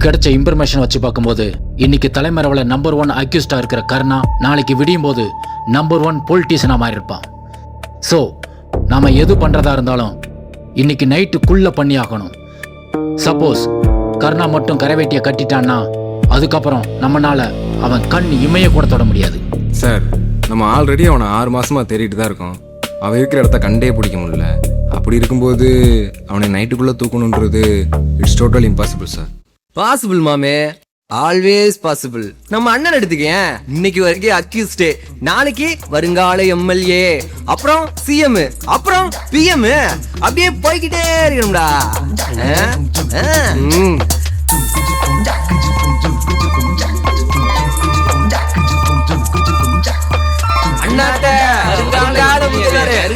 கிடைச்ச இன்ஃபர்மேஷன் வச்சு பார்க்கும்போது இன்னைக்கு தலைமறைவில் நம்பர் 1 அக்யூஸ்டா இருக்கிற கர்ணா நாளைக்கு விடியும் போது நம்பர் 1 பொலிட்டீஷியனா மாறியிருப்பான். ஸோ நாம எது பண்றதா இருந்தாலும் இன்னைக்கு நைட்டுக்குள்ள பண்ணி ஆகணும். சப்போஸ் கர்ணா மட்டும் கரைவேட்டியை கட்டிட்டான்னா அதுக்கப்புறம் நம்மனால அவன் கண் இமைய கூட தொட முடியாது. சார், நம்ம ஆல்ரெடி அவனை 6 மாசமா தேடிட்டு தான் இருக்கோம். அவன் இருக்கிற இடத்த கண்டே பிடிக்க முடியல. அப்படி இருக்கும்போது அவனை நைட்டுக்குள்ள தூக்கணுன்றது it's total impossible sir. Possible மாமே, ஆல்வேஸ் பாசிபிள். நம்ம அண்ணன் எடுத்துக்கேன், இன்னைக்கு வரைக்கும் அக்யூஸ்டே, நாளைக்கு வருங்கால எம்எல்ஏ, அப்புறம் சிஎம், அப்புறம் பிஎம், அப்படியே போய்கிட்டே இருக்கணும்டா. அண்ணாத்த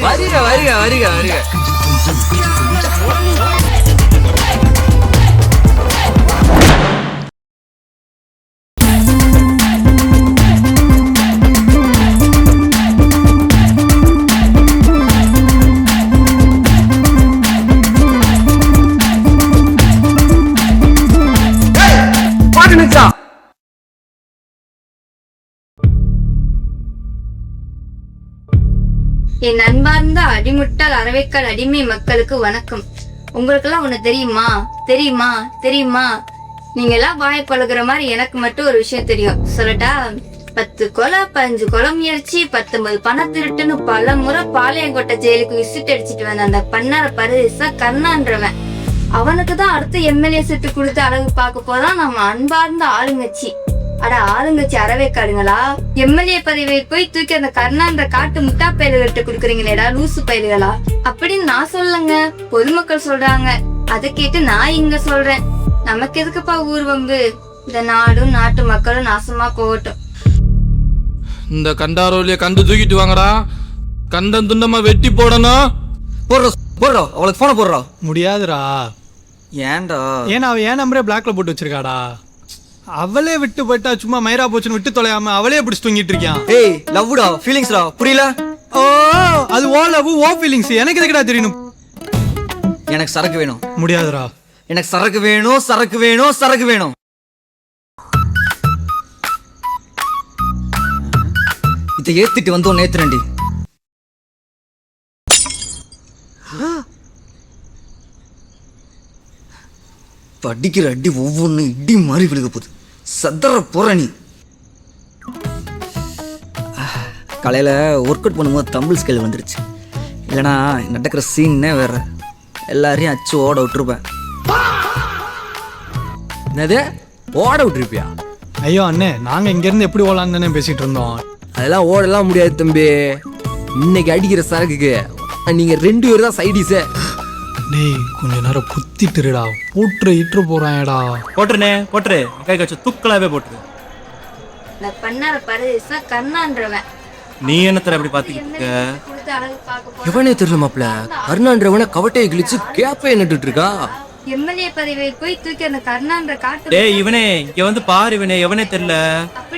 வருக வருக வருக வருக. என் அன்பார்ந்த அடிமுட்டால் அரவைக்கால் அடிமை மக்களுக்கு வணக்கம். உங்களுக்கெல்லாம் ஒண்ணு தெரியுமா தெரியுமா தெரியுமா? நீங்க எல்லாம் வாய பழகுற மாதிரி எனக்கு மட்டும் ஒரு விஷயம் தெரியும். சொல்லட்டா? 10 கொலை 15 கொலை முயற்சி 19 பண திருட்டுன்னு பல முறை பாளையங்கோட்டை ஜெயிலுக்கு விசிட் அடிச்சுட்டு வந்த அந்த பண்ணார பரிசா கர்ணான்றவன். அவனுக்கு தான் அடுத்து எம்எல்ஏ சீட்டு கொடுத்து அழகு பார்க்க போதான் நம்ம அன்பார்ந்த ஆளுங்கட்சி. அட ஆளுங்கட்சி அறவேக்காடுங்களா, எம்எல்ஏ பதவியை போய் தூக்கி அந்த கர்ணான்ற காட்டு முட்டா பயல்கிட்ட குடுக்குறீங்களேடா லூசு பயல்களா அப்படின்னு நான் சொல்லங்க, பொதுமக்கள் சொல்றாங்க. அதை கேட்டு நான் இங்க சொல்றேன், நமக்கு எதுக்குப்பா ஊர் வம்பு? இந்த நாடும் நாட்டு மக்களும் நாசமா போகட்டும். இந்த கண்டாரோலிய கண்டு தூக்கிட்டு வாங்கடா, கண்டம் துண்டமா வெட்டி போடணும். போடுறோம் அவளுக்கு போன போடுறோம். முடியாதுடா. ஏன்டா? ஏன்னா அவ ஏன் நம்பரே பிளாக்ல போட்டு வச்சிருக்காடா. அவளே விட்டு போயிட்டா, சும்மா மயிரா போச்சுன்னு விட்டு தொலையாம அவளே பிடிச்சி தூங்கிட்டு இருக்கான். ஏய் லவ்டா, ஃபீலிங்ஸ்டா, புரியல? ஓ அது ஓ லவ் ஓ ஃபீலிங்ஸ், எனக்கு எதுக்குடா தெரியணும்? எனக்கு சரக்கு வேணும். முடியாதுடா. எனக்கு சரக்கு வேணும், சரக்கு வேணும், சரக்கு வேணும். இதை ஏத்திட்டு வந்தோம் நேத்துரண்டி. படிக்கிற அடி ஒவ்வொன்னு இடி மாதிரி விழுக போகுது. சதற போற நீ. காலையில் ஒர்க் அவுட் பண்ணும்போது தம்பிள் ஸ்கேல் வந்துருச்சு. இல்லைனா நடக்கிற சீன்னே வேற. எல்லாரையும் அச்சு ஓட விட்டுருப்பேன். என்னது ஓட விட்டுருப்பியா? ஐயோ அண்ணே, நாங்க இங்க இருந்து எப்படி ஓடலான்னு தானே பேசிட்டு இருந்தோம். அதெல்லாம் ஓடலாம் முடியாது தம்பி. இன்னைக்கு அடிக்கிற சரக்குக்கு நீங்க 2 பேர் தான் சைடிஸே. டேய் கொஞ்ச நேரம் குத்திட்டுருடா, போட்டு போறான்டா. போட்டுருனே போட்டுரு, கை கட்சி துக்கலாவே போட்டுரு. இந்த பண்ணார பரிசா கர்ணான்றவன். நீ என்னத்தர அப்படி பாத்துக்கிட்டு கொடுத்து அழகு பார்க்க போறான். எவனே தெரியல மாப்ள, கர்ணான்றவன கவட்டையை கிழிச்சு கேப்பையை நட்டுட்டு இருக்கா. எம்எல்ஏ பதவியை போய் தூக்கி அந்த கர்ணான்ற காட்டு. டேய் இவனே இங்க வந்து பாரு, இவனே எவனே தெரியல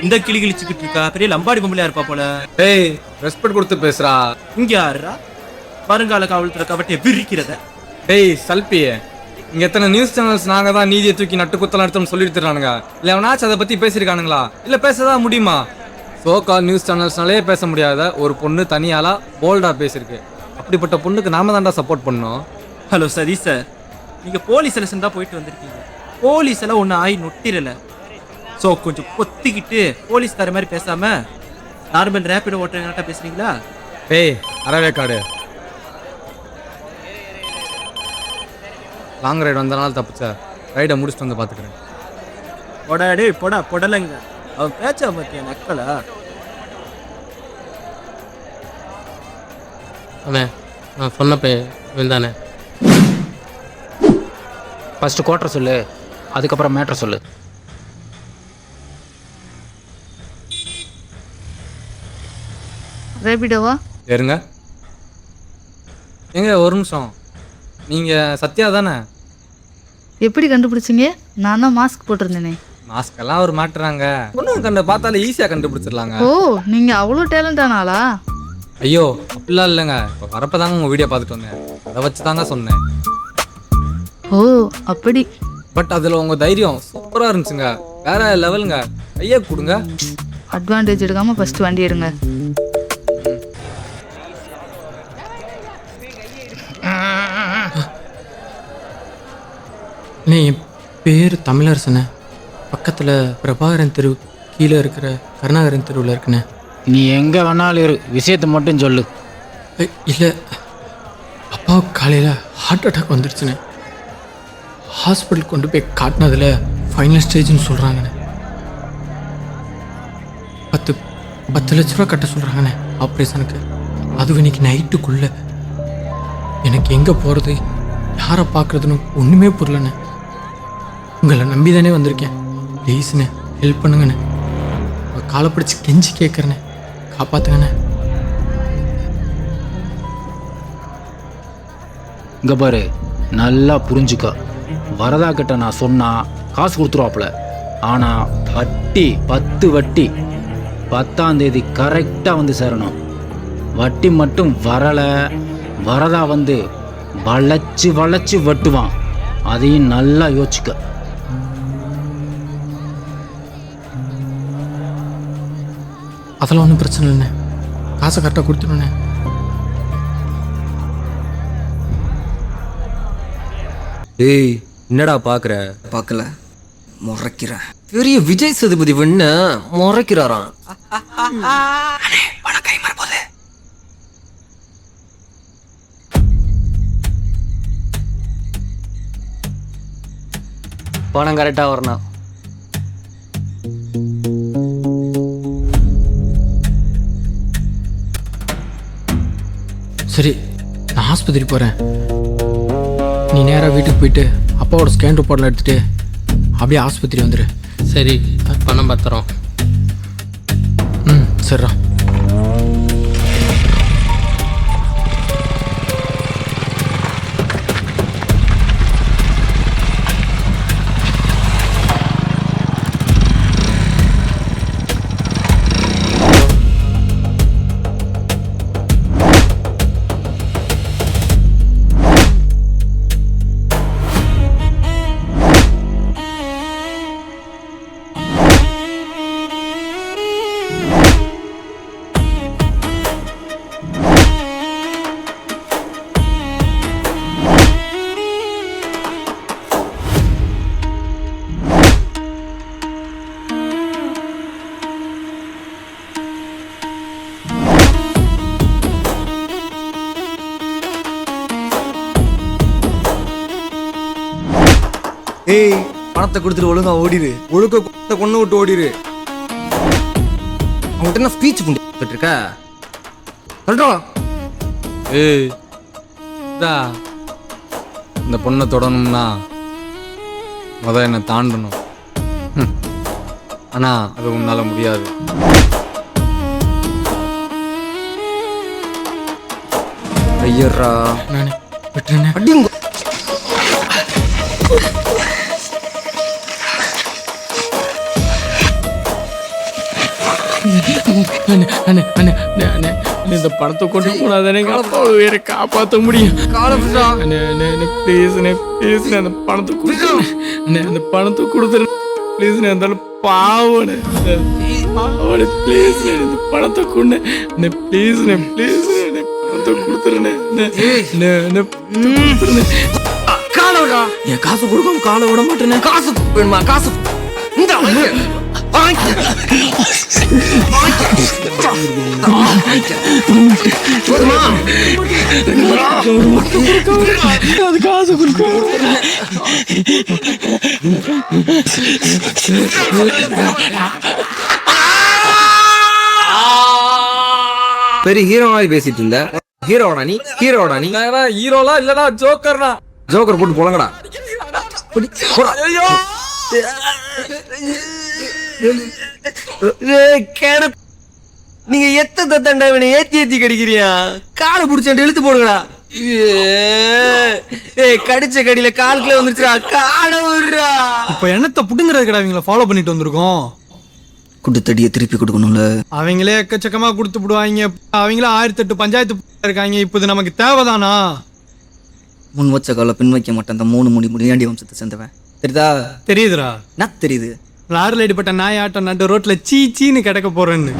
இந்த கிளி கிழிச்சுக்கிட்டு இருக்கா. பெரிய லம்பாடி பொம்பளையா இருப்பா போல. ஏய் ரெஸ்பெக்ட் கொடுத்து பேசுறா. இங்க யாருடா வருங்கால காவல்துறை கவட்டையை விரிக்கிறத? டேய் சல்பியே, இங்க எத்தனை நியூஸ் சேனல்ஸ் நாங்க தான் நீதியை தூக்கி நட்டு குத்தலாம் எடுத்தோம்னு சொல்லிட்டு இருக்கானுங்க. இல்ல அவனாச்சும் அதை பத்தி பேசியிருக்கானுங்களா? இல்ல பேசதான் முடியுமா? சோகால் நியூஸ் சேனல்ஸ்னாலே பேச முடியாத ஒரு பொண்ணு தனியாலா போல்டா பேசிருக்கு. அப்படிப்பட்ட பொண்ணுக்கு நாம தான்டா சப்போர்ட் பண்ணோம். ஹலோ சரி சார், நீங்க போலீஸ் எலெக்ஷன் தான் போயிட்டு வந்திருக்கீங்க. போலீஸ் எல்லாம் ஒண்ணு ஆகி நொட்டிரல. ஸோ கொஞ்சம் பொத்திக்கிட்டு போலீஸ்கார மாதிரி பேசாம நார்மல் ரேபிடோ ஓட்டுறவங்கள்ட்ட பேசுறீங்களா? ஏய் அறவேக்காடு, லாங் ரைடு வந்தனால தப்பிச்சா, ரைடை முடிச்சுட்டு வந்து பார்த்துக்கிறேன். போடா டே போடா பொடலைங்க. அவன் பேச்சா பத்தியா நக்கலா? அவன் நான் சொன்னப்ப இவன் தானே. ஃபர்ஸ்ட் குவார்டர் சொல்லு, அதுக்கப்புறம் மேட்டர் சொல்லு. ரேபிடோவா? ஏறுங்க. எங்க ஒரு நிமிஷம், நீங்க சத்யா தானே? எப்படி கண்டுபிடிச்சிங்க? நான் தான் மாஸ்க் போட்டிருந்தேனே. மாஸ்க் எல்லாம் ஒரு மாட்டுறாங்க, பொண்ணு கண்டு பார்த்தாலே ஈஸியாக கண்டுபிடிச்சிடலாங்க. ஓ நீங்க அவ்வளோ டேலண்டான ஆளா? ஐயோ அப்படிலாம் இல்லைங்க, இப்போ வரப்பதாங்க உங்கள் வீடியோ பார்த்துட்டு வந்தேன், அதை வச்சு தாங்க சொன்னேன். ஓ அப்படி. பட் அதில் உங்கள் தைரியம் சூப்பராக இருந்துச்சுங்க. வேற லெவலுங்க. ஐயா கொடுங்க. அட்வான்டேஜ் எடுக்காமல் ஃபஸ்ட்டு வண்டி எடுங்க. அண்ணே என் பேர் தமிழரசண்ணே. பக்கத்தில் பிரபாகரன் தெரு கீழே இருக்கிற கருணாகரன் தெருவில் இருக்குண்ணே. நீ எங்கே வேணாலும் இரு, விஷயத்தை மட்டும் சொல்லு. இல்லை, அப்பாவுக்கு காலையில் ஹார்ட் அட்டாக் வந்துடுச்சுண்ணே. ஹாஸ்பிட்டல் கொண்டு போய் காட்டினதில் ஃபைனல் ஸ்டேஜ்னு சொல்கிறாங்கண்ணே. 10 லட்ச ரூபா கட்ட சொல்கிறாங்கண்ணே ஆப்ரேஷனுக்கு. அதுவும் இன்னைக்கு நைட்டுக்குள்ளே. எனக்கு எங்கே போகிறது, யாரை பார்க்குறதுன்னு ஒன்றுமே புரியலண்ணே. உங்களை நம்பி தானே வந்திருக்கேன். ப்ளீஸ்ண்ணே ஹெல்ப் பண்ணுங்கண்ணே. உங்கள் காலை பிடிச்சி கெஞ்சி கேட்குறேண்ணே, காப்பாற்றுங்கண்ணே. இங்கே பாரு, நல்லா புரிஞ்சுக்க. வரதா கிட்ட நான் சொன்னா காசு கொடுத்துருவாப்புல. ஆனால் வட்டி 10 வட்டி 10ஆம் தேதி கரெக்டாக வந்து சேரணும். வட்டி மட்டும் வரலை, வரதா வந்து வளைச்சு வளைச்சு வெட்டுவான். அதையும் நல்லா யோசிச்சுக்க. அதெல்லாம் ஒன்றும் பிரச்சனை இல்லைண்ணே, காசை கரெக்டாக கொடுத்துருண்ணே. டேய் என்னடா பார்க்குற? பார்க்கல, முறைக்கிறேன். பெரிய விஜய் சேதுபதி வெண்ண முறைக்கிறாராம். பணம் கை மாற போகுது. பணம் கரெக்டாக வரணும். சரி, நான் ஆஸ்பத்திரி போகிறேன். நீ நேராக வீட்டுக்கு போயிட்டு அப்பாவோட ஸ்கேன் ரிப்போர்ட்லாம் எடுத்துகிட்டு அப்படியே ஆஸ்பத்திரி வந்துடு. சரி, பணம் பத்திரம். சரிடா. ஏய், பணத்தை கொடுத்துட்டு ஒழுங்கா ஓடிடு. ஒழுக்க கொண்டு விட்டு ஓடிடு. அவங்ககிட்ட என்ன ஸ்பீச் பண்ணிட்டு இருக்க? சொல்றோம். ஏய் டா, இந்த பொண்ணை தொடணும்னா என்னை தாண்டணும். ஆனா அது உன்னால முடியாது. ஐயரா, நான் விட்டுறேண்ணே. அடிங்க. இந்த பணத்தை கொண்டு போனாதானே எங்கள் அப்பாவை வேற காப்பாற்ற முடியும். ப்ளீஸ்ண்ணே ப்ளீஸ்ண்ணே, அந்த பணத்தை கொடுத்துருண்ணே. அந்த பணத்தை கொடுத்துரு ப்ளீஸ்ண்ணே. இருந்தாலும் பாவனே பாவனே, ப்ளீஸ்ண்ணே இந்த பணத்தை கொண்டு ப்ளீஸ்ண்ணே ப்ளீஸ்ண்ணே பணத்தை கொடுத்துருண்ணே. காலவரா, என் காசு கொடுக்காம காலை விட மாட்டேனே. காசு வேணுமா? காசு இந்த அது காசு கொடுக்க பெரிய ஹீரோ மாதிரி பேசிட்டு இருந்த. ஹீரோடா நீ? ஹீரோடா நீ? ஹீரோலாம் இல்லடா, ஜோக்கர்னா. ஜோக்கர் போட்டு போலங்கடா. நீங்க எத்த தண்டனை ஏத்தி ஏத்தி கடிக்கிறியா? காலை புடிச்சாண்டு இழுத்து போடுங்கடா. கடிச்ச கடியில காலுக்குள்ள வந்துருச்சுடா. காலை விடுறா. இப்போ என்னத்தை புடுங்கிறது கடை அவங்கள ஃபாலோ பண்ணிட்டு வந்திருக்கோம். குடுத்தடியை திருப்பி கொடுக்கணும்ல. அவங்களே எக்கச்சக்கமா கொடுத்து விடுவாங்க. அவங்களே 1008 பஞ்சாயத்து இருக்காங்க. இப்போ இது நமக்கு தேவைதானா? முன் வச்ச கால பின் வைக்க மாட்டேன். அந்த 3 முடி முடியாண்டி வம்சத்தை சேர்ந்தவன். தெரியுதா? தெரியுதுடா. என்ன தெரியுது? லாரில் அடிப்பட்ட நாய் ஆட்டம் நட்டு ரோட்ல சீன்னு கிடக்க போறேன்னு.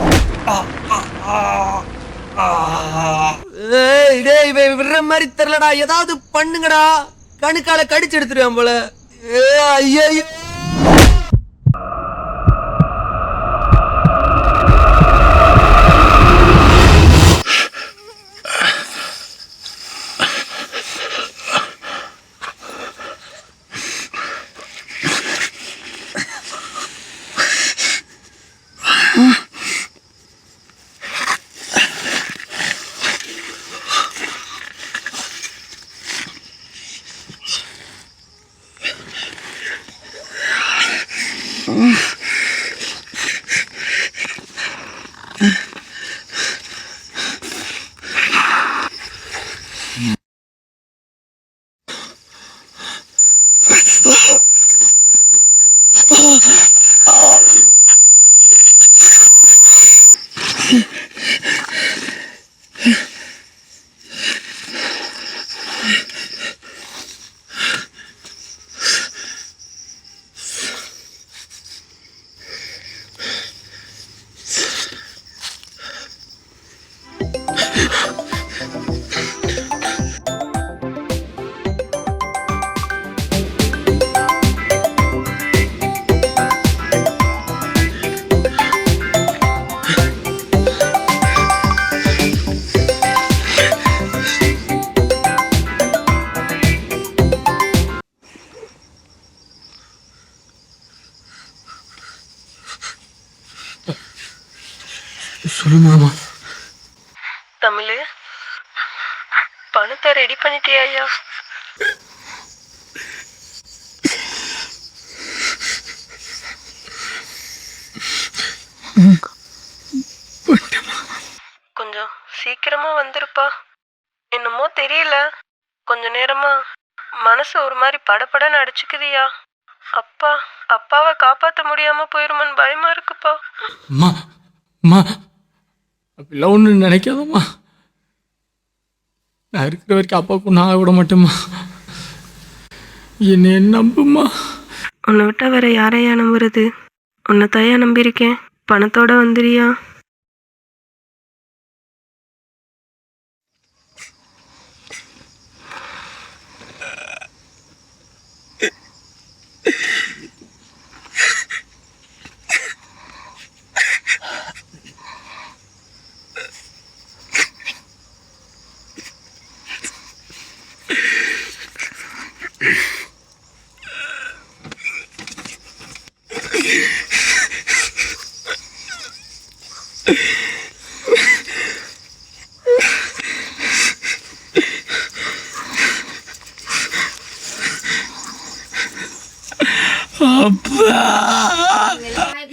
ஏய் டேய் இவன் விடுற மாதிரி தெரியலடா, ஏதாவது பண்ணுங்கடா, கணுக்கால கடிச்சு எடுத்துருவான் போல. ஐயோ சொல்லு மாமா. தமிழ் பணத்தை ரெடி பண்ணிட்டியா ஐயா? கொஞ்சம் சீக்கிரமா வந்துருப்பா. என்னமோ தெரியல, கொஞ்ச நேரமா மனசு ஒரு மாதிரி படபடன்னு அடிச்சுக்குதியா. அப்பாவை காப்பாற்ற முடியாம போயிருமோன்னு பயமா இருக்குப்பா. அம்மா அம்மா அப்படிலாம் ஒன்றும் நினைக்காதம்மா. நான் இருக்கிற வரைக்கும் அப்பாவுக்கு ஒன்றும் ஆக விட மாட்டேம்மா. என்னை நம்புமா. உன்னை விட்டா வேற யாரையா நம்புறது? உன்னை தாயா நம்பியிருக்கேன். பணத்தோட வந்துறியா?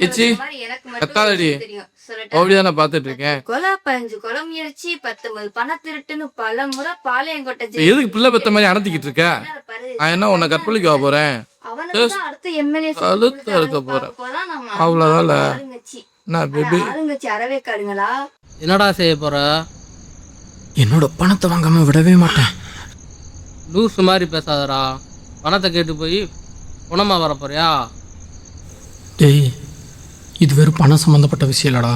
ஏச்சி, எனக்கு கத்தாதடி. மட்டும் தெரியும். சொல்லட்டா? அப்படிதான் நான் பார்த்துட்டு இருக்கேன். கொலை 15 கொலை முயற்சி 19 பண திருட்டுன்னு பல முறை பாளையங்கோட்டை இப்ப எதுக்கு பிள்ளை பெத்த மாதிரி அணத்திக்கிட்டு இருக்க? நான் என்ன உன்னை கற்பழிக்க போறேன்? அவனுக்கு தான் அடுத்து எம்எல்ஏ அழுத்த இருக்க போறேன். அவ்வளவுதான்ல. நான் பேபி ஆளுங்கட்சி அறவே காடுங்களா? என்னடா செய்ய போற? என்னோட பணத்தை வாங்காம விடவே மாட்டேன். லூஸ் மாதிரி பேசாதடா. பணத்தை கேட்டு போய் குணமா வர போறியா? டேய், இது வெறும் பணம் சம்மந்தப்பட்ட விஷயம் இல்லடா,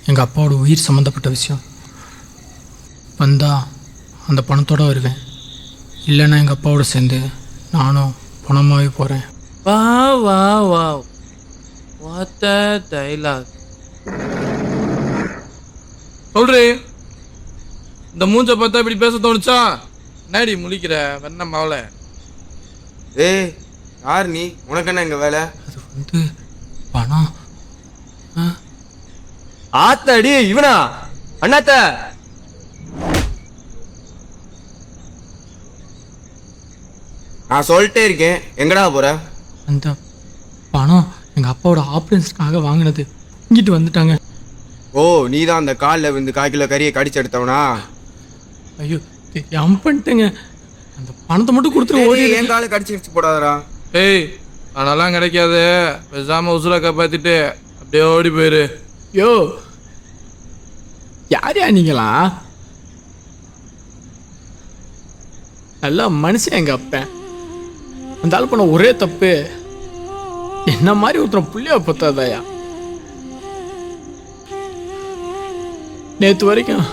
எங்கள் அப்பாவோட உயிர் சம்மந்தப்பட்ட விஷயம். வந்தா அந்த பணத்தோட வருவேன், இல்லைன்னா எங்கள் அப்பாவோட சேர்ந்து நானும் பணமாகவே போகிறேன். வா வா வா, வாட் a dialogue. சொல்றே, இந்த மூஞ்ச பார்த்தா இப்படி பேச தோணுச்சா? என்னடி முழிக்கிற வெண்ண மாவள? ஏய், யார் நீ? உனக்கு என்ன இங்க வேலை? அது வந்து பணம். ஆத்தாடி இவனா? அண்ணாத்த நான் சொல்லிட்டே இருக்கேன், எங்கடா போற? அந்த பணம் எங்கள் அப்பாவோட ஆப்ரேஷனுக்காக வாங்கினது, இங்கிட்டு வந்துட்டாங்க. ஓ, நீ தான் அந்த காலில் வந்து 1/4 கிலோ கறியை கடிச்சு எடுத்தவனா? ஐயோ, தெரியாம பண்ணிட்டேங்க. அந்த பணத்தை மட்டும் கொடுத்துட்டு ஓடி. என் காலை கடிச்சு வச்சு போடாதடா. ஏய், அதெல்லாம் கிடைக்காது. பேசாம உசுரை காப்பாத்திட்டு அப்படியே ஓடி போயிரு. யோ, யார் யா நீங்களா? நல்ல மனுஷன் எங்க அப்பன். அந்த ஆள் பண்ண ஒரே தப்பு என்ன மாதிரி ஒருத்தர் புள்ளியா பத்தாதாயா. நேற்று வரைக்கும்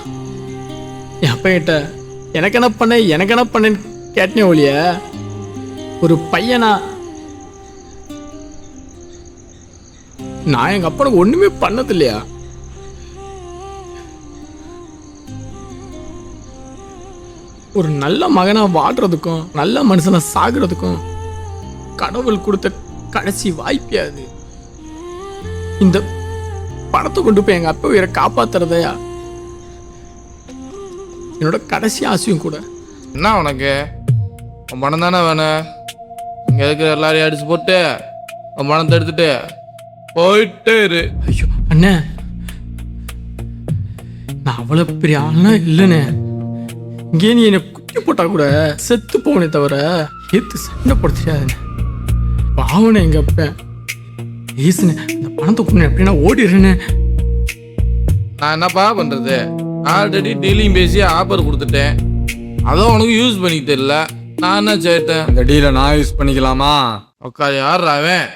என் அப்பங்கிட்ட எனக்கு என்ன பண்ணேன்னு கேட்டனே ஒழிய ஒரு பையனா நான் எங்க அப்பனுக்கு ஒண்ணுமே பண்ணது இல்லையா. ஒரு நல்ல மகனா வாழ்றதுக்கும் நல்ல மனுஷனா சாகுறதுக்கும் கடவுள் கொடுத்த கடைசி வாய்ப்பே அது. இந்த பணத்தை கொண்டு போய் எங்க அப்பா உயிரை காப்பாத்துறதையா என்னோட கடைசி ஆசையும் கூட. என்ன உனக்கு உன் பணம் தானே வேணும். இங்க இருக்கிற எல்லாரையும் அடிச்சு போட்டு உன் பணத்தை எடுத்துட்டு போயிட்டே இரு. ஐயோ அண்ணே, நான் அவ்வளவு பெரிய ஆள்னா இல்லைண்ணே. இங்கே நீ என்னை குத்தி போட்டா கூட செத்து போவனே தவிர எத்து சண்டை படுத்தியாதுண்ணே. பாவனே எங்க அப்ப ஈசுனே இந்த பணத்தை கொண்டு எப்படின்னா ஓடிடுறேன்னு. நான் என்னப்பா பண்றது? ஆல்ரெடி டீலிங் பேசி ஆஃபர் கொடுத்துட்டேன். அதை உனக்கு யூஸ் பண்ணிக்கிட்டு இல்லை. நான் என்ன செய்யிட்டேன்? இந்த டீலை நான் யூஸ் பண்ணிக்கலாமா? உட்கார். யார் அவன்?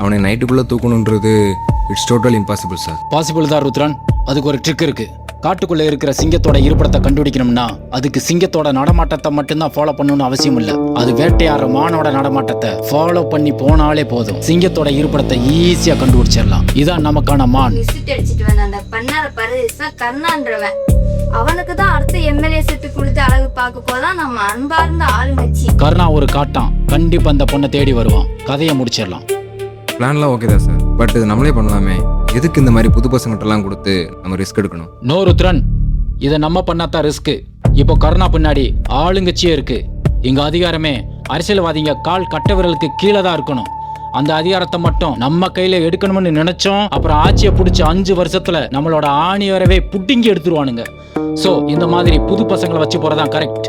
அவனை நைட்டுக்குள்ளே தூக்கணுன்றது it's total impossible sir. Possible தான் ருத்ரன். அதுக்கு ஒரு ட்ரிக் இருக்கு. காட்டுக்குள்ள இருக்கிற சிங்கத்தோட இருப்பிடத்தை கண்டுபிடிக்கணும்னா அதுக்கு சிங்கத்தோட நடமாட்டத்தை மட்டும்தான் ஃபாலோ பண்ணணும்னு அவசியம் இல்ல. அது வேட்டையாடுற மானோட நடமாட்டத்தை ஃபாலோ பண்ணி போனாலே போதும். சிங்கத்தோட இருப்பிடத்தை ஈஸியா கண்டுபிடிச்சிடலாம். இதான் நமக்கான மான். விசிட் அடிச்சிட்டு வந்த அந்த பண்ணார பரதேசா கர்ணான்றவன். அவனுக்கு தான் அடுத்த எம்எல்ஏ செட்டு கொடுத்து அழகு பார்க்க போதான் நம்ம அன்பார்ந்த ஆளுங்கட்சி. கர்ணா ஒரு காட்டான். கண்டிப்பா அந்த பொண்ணை தேடி வருவான். கதையை முடிச்சிடலாம். பிளான்லாம் ஓகே தான் சார், பட் இது நம்மளே பண்ணலாமே. எதுக்கு இந்த மாதிரி புது பசங்கிட்டலாம் கொடுத்து நம்ம ரிஸ்க் எடுக்கணும்? நோ ருத்ரன், இதை நம்ம பண்ணாதான் ரிஸ்க். இப்போ கருணா பின்னாடி ஆளுங்கட்சியே இருக்கு. இங்க அதிகாரமே அரசியல்வாதிங்க கால் கட்ட விரலுக்கு கீழே தான் இருக்கணும். அந்த அதிகாரத்தை மட்டும் நம்ம கையில எடுக்கணும்னு நினைச்சோம், அப்புறம் ஆட்சியை பிடிச்ச 5 வருஷத்துல நம்மளோட ஆணி வரவே புட்டிங்கி எடுத்துருவானுங்க. சோ இந்த மாதிரி புது பசங்களை வச்சு போறதான் correct.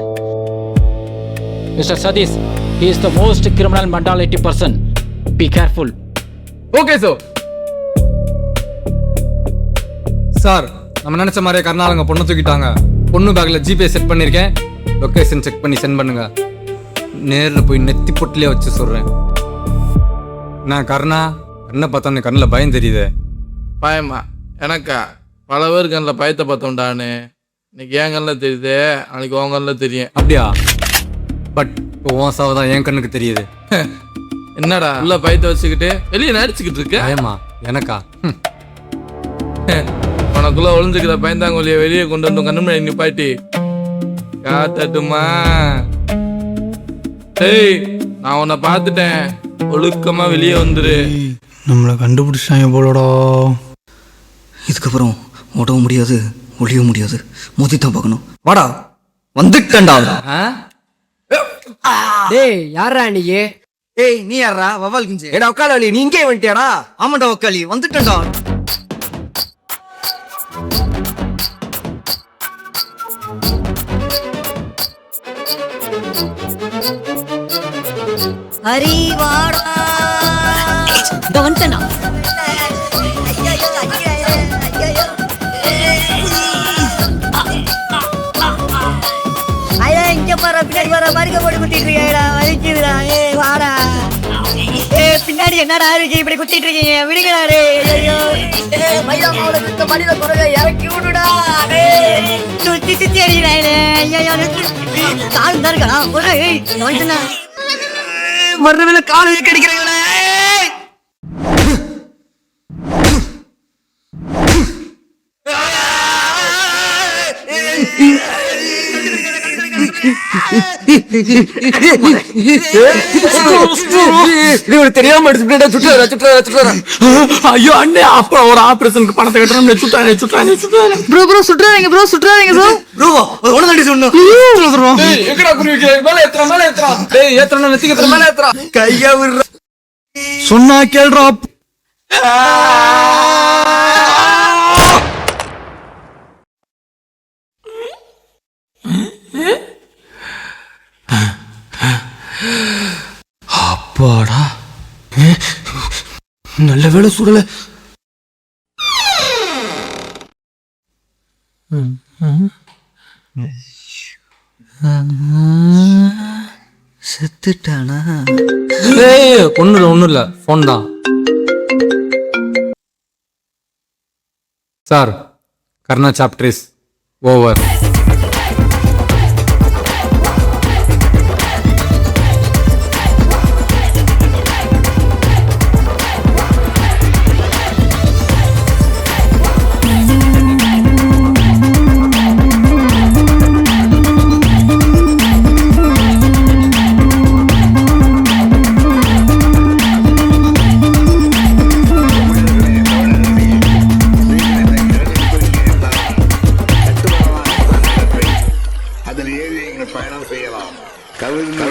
Mister Sathish, he is the most criminal mentality person. Be careful. Okay sir, நம்ம நினைச்ச மாதிரியே கர்நாடக பொண்ணு தூக்கிட்டாங்க. பொண்ணு பேக்ல ஜிபே செட் பண்ணியிருக்கேன். லொக்கேஷன் செக் பண்ணி சென்ட் பண்ணுங்க. நேரில் போய் நெத்தி பொட்டிலே வச்சு சொல்றேன். நான் கர்ணா, கண்ணை பார்த்தா கண்ணில் பயம் தெரியுது. பயமா? எனக்கா? பல பேர் கண்ணில் பயத்தை பார்த்தோம்டான்னு. இன்னைக்கு என் கண்ணில் தெரியுது, நாளைக்கு உன் கண்ணில் தெரியும். அப்படியா? பட் இப்போ உன் சாவு தான் என் கண்ணுக்கு தெரியுது. என்னடா உள்ள பயத்தை வச்சுக்கிட்டு வெளியே நடிச்சுக்கிட்டு இருக்க? பயமா? எனக்கா? உனக்குள்ள ஒளிஞ்சுக்கிற பயந்தாங்கொல்லிய வெளியே கொண்டு வந்து கண்ணு முன்னாடி நிப்பாட்டி காத்தட்டுமா? ஏய், நான் உன்னை பார்த்துட்டேன். ஒழுக்கமா வெளியே வந்துரு. நம்மளை கண்டுபிடிச்சாங்க போலடா. இதுக்கப்புறம் ஓடவும் முடியாது, ஒளியவும் முடியாது. மோதி தான் பார்க்கணும். வாடா, வந்துட்டேன்டா. டேய் யாரா நீ? ஏய், நீ யாரா? வவால் குஞ்சு. ஏடா உக்காளி, நீ இங்கே வந்துட்டியாடா? ஆமாண்டா உக்காளி, வந்துட்டேன்டா. ஹரி வாடா. இந்த வந்துட்டேனா? ஐயா இங்க பாரு, பின்னாடி வர மறுக்க போட்டு குத்திட்டு இருக்கீங்கடா. வலிக்குதுடா. ஏய் வாடா. பின்னாடி என்னடா இருக்கு இப்படி குத்திட்டு இருக்கீங்க? விடுங்கடா. ஐயோ மயிலா மாவுல சுத்த மடியில குறைய இறக்கி விடுடா. சுத்தி சுத்தி அடிக்கிறாங்களே. ஐயோ கால் தான் இருக்கா? வந்துட்டா மறுவேல காலை கடிக்கிறாங்களே. தெரியாம ஐயோ அண்ணே, அப்புறம் ஒரு ஆபரேஷனுக்கு பணத்தை கட்டணும். சுட்டானே. ப்ரோ சுற்றாதீங்க ப்ரோ. எங்கடா குறி வைக்கிற? மேல ஏத்துறா, மேல ஏத்துறா. டேய் ஏத்துறா, நெத்திக்கு ஏத்துறா, மேல ஏத்துறா. கையா விடுற. சொன்னா கேள்றா. அப்பாடா, நல்ல வேலை சுடல. செத்துட்டானா? ஒன்றும் இல்லை ஃபோன் தான் sir. Karna chapter is over. அதில் ஏறி பயணம் செய்யலாம். கவிழ்ந்து